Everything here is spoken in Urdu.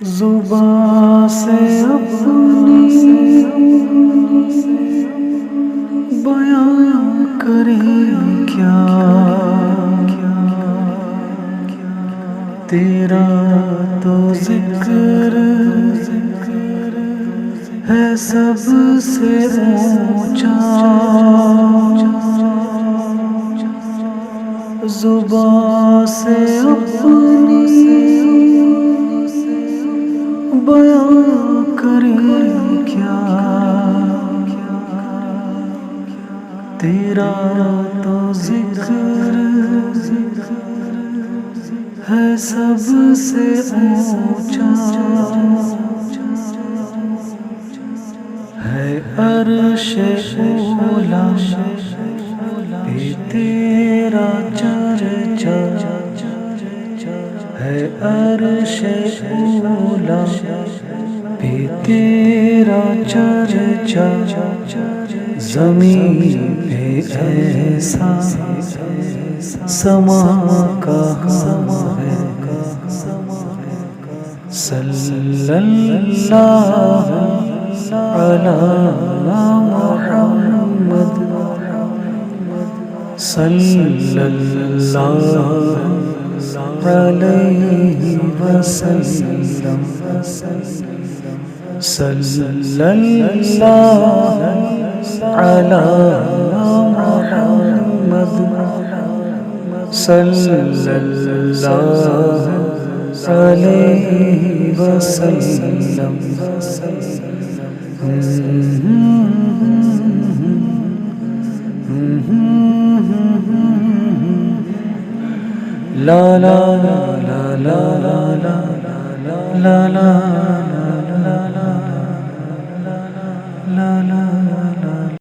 زبان سے اپنی بیان کریں کیا، تیرا تو ذکر ہے سب سے اونچا، زبان سے اپنی بیان کریں کیا، تیرا تو ذکر ہے سب سے اونچا، ہے عرش اولا پہ تیرا چرچا، ہے عرش اولا پہ تیرا چرچا، زمین پہ ایسا سما کہاں ہے، صلی اللہ علی محمد، صلی اللہ علیہ وسلم، صلی اللہ علی محمد، صلی اللہ علیہ وسلم۔ لا لا لا لا لا لا لا لا